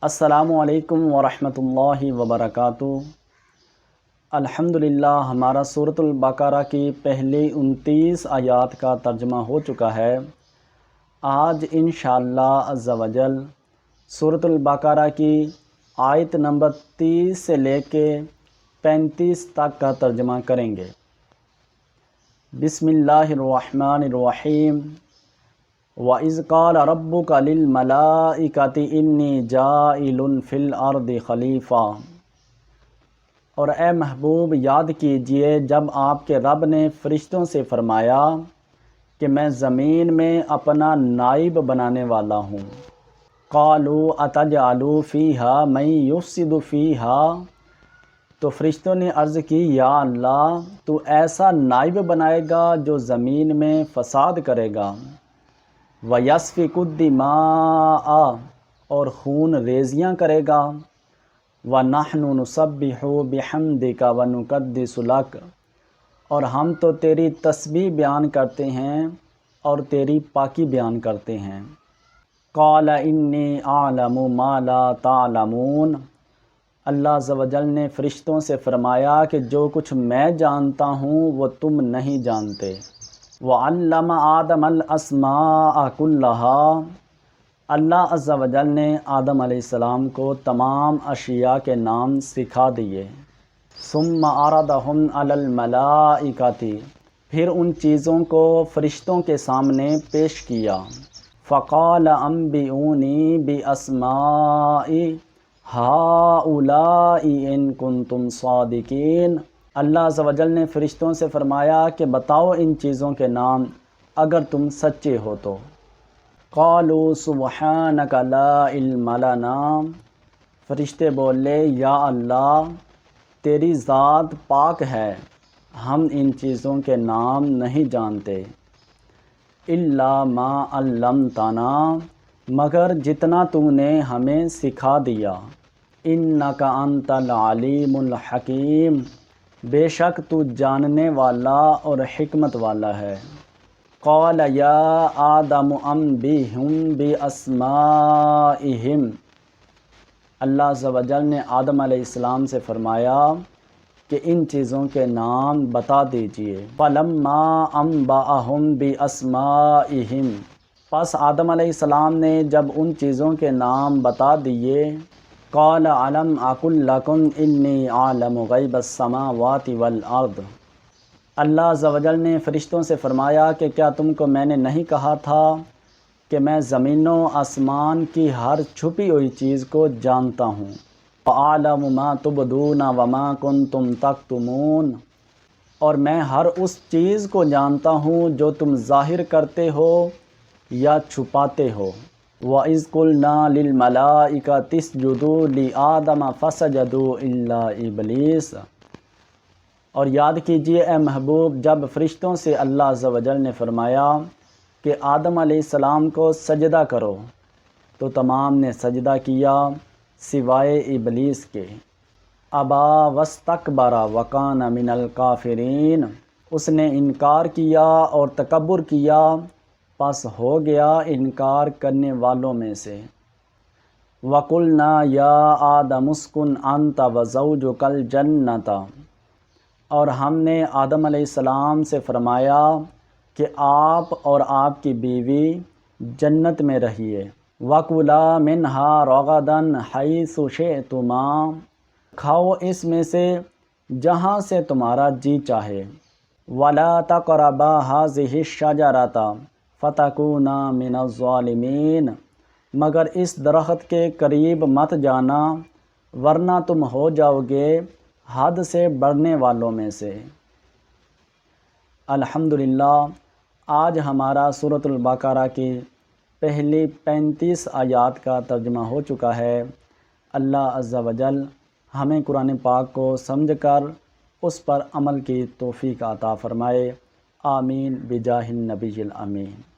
السلام علیکم ورحمۃ اللہ وبرکاتہ۔ الحمدللہ ہمارا سورۃ البقرہ کی پہلی 29 آیات کا ترجمہ ہو چکا ہے۔ آج انشاءاللہ عز و جل سورۃ البقرہ کی آیت نمبر 30 سے لے کے 35 تک کا ترجمہ کریں گے۔ بسم اللہ الرحمن الرحیم۔ وَإِذْ قَالَ رَبُّكَ لِلْمَلَائِكَةِ إِنِّي جَاعِلٌ فِي الْأَرْضِ خَلِيفَةً، اور اے محبوب یاد کیجئے جب آپ کے رب نے فرشتوں سے فرمایا کہ میں زمین میں اپنا نائب بنانے والا ہوں۔ قَالُوا أَتَجْعَلُ فِيهَا مَن يُفْسِدُ فِيهَا، تو فرشتوں نے عرض کی یا اللہ تو ایسا نائب بنائے گا جو زمین میں فساد کرے گا، وَيَسْفِكُ الدِّمَاءَ، اور خون ریزیاں کرے گا، وَنَحْنُ نُسَبِّحُ بِحَمْدِكَ وَنُقَدِّسُ لَكَ، اور ہم تو تیری تسبیح بیان کرتے ہیں اور تیری پاکی بیان کرتے ہیں۔ قَالَ إِنِّي أَعْلَمُ مَا لَا تَعْلَمُونَ، اللہ عز و جل نے فرشتوں سے فرمایا کہ جو کچھ میں جانتا ہوں وہ تم نہیں جانتے۔ وَعَلَّمَ آدَمَ الْأَسْمَاءَ كُلَّهَا، اللہ عز و جل نے آدم علیہ السلام کو تمام اشیاء کے نام سکھا دیے۔ ثُمَّ عَرَضَهُمْ عَلَى الْمَلَائِكَةِ، پھر ان چیزوں کو فرشتوں کے سامنے پیش کیا۔ فَقَالَ أَنبِئُونِي بِأَسْمَاءِ هَؤُلَاءِ إِن كُنتُمْ صَادِقِينَ، اللہ عز و جل نے فرشتوں سے فرمایا کہ بتاؤ ان چیزوں کے نام اگر تم سچے ہو تو۔ قَالُوا سُبْحَانَكَ لَا عِلْمَ لَنَا، فرشتے بولے یا اللہ تیری ذات پاک ہے، ہم ان چیزوں کے نام نہیں جانتے۔ إِلَّا مَا عَلَّمْتَنَا، مگر جتنا تو نے ہمیں سکھا دیا۔ إِنَّكَ أَنْتَ الْعَلِيمُ الْحَكِيمُ، بے شک تو جاننے والا اور حکمت والا ہے۔ قال یا آدم انبئہم بِأَسْمَائِہِمْ، اللہ عز و جل نے آدم علیہ السلام سے فرمایا کہ ان چیزوں کے نام بتا دیجئے۔ فَلَمَّا أَنبَأَهُمْ بِأَسْمَائِهِمْ، پس آدم علیہ السلام نے جب ان چیزوں کے نام بتا دیے، قال أَلَمْ أَقُلْ لَكُمْ إِنِّي أَعْلَمُ غَيْبَ السَّمَاوَاتِ وَالْأَرْضِ، اللہ عز و جل نے فرشتوں سے فرمایا کہ کیا تم کو میں نے نہیں کہا تھا کہ میں زمین و آسمان کی ہر چھپی ہوئی چیز کو جانتا ہوں۔ وَأَعْلَمُ مَا تُبْدُونَ وَمَا كُنْتُمْ تَكْتُمُونَ، اور میں ہر اس چیز کو جانتا ہوں جو تم ظاہر کرتے ہو یا چھپاتے ہو۔ وَإِذْ قُلْنَا لِلْمَلَائِكَةِ اسْجُدُوا لِآدَمَ فَسَجَدُوا إِلَّا إِبْلِيسَ، اور یاد کیجئے اے محبوب جب فرشتوں سے اللہ عز و جل نے فرمایا کہ آدم علیہ السلام کو سجدہ کرو تو تمام نے سجدہ کیا سوائے ابلیس کے۔ ابا واستکبر وکان من الکافرین، اس نے انکار کیا اور تکبر کیا پس ہو گیا انکار کرنے والوں میں سے۔ وَقُلْنَا يَا آدَمُ اسْكُنْ أَنْتَ وَزَوْجُكَ الْجَنَّةَ، اور ہم نے آدم علیہ السلام سے فرمایا کہ آپ اور آپ کی بیوی جنت میں رہیے۔ وَكُلَا مِنْهَا رَغَدًا حَيْثُ شِئْتُمَا، کھاؤ اس میں سے جہاں سے تمہارا جی چاہے۔ وَلَا تَقْرَبَا هَٰذِهِ الشَّجَرَةَ فَتَكُونَا مِنَ الظَّالِمِينَ، مگر اس درخت کے قریب مت جانا ورنہ تم ہو جاؤ گے حد سے بڑھنے والوں میں سے۔ الحمدللہ آج ہمارا سورۃ البقرہ کی پہلی 35 آیات کا ترجمہ ہو چکا ہے۔ اللہ عز و جل ہمیں قرآن پاک کو سمجھ کر اس پر عمل کی توفیق عطا فرمائے، آمین بجاہ النبی الامین۔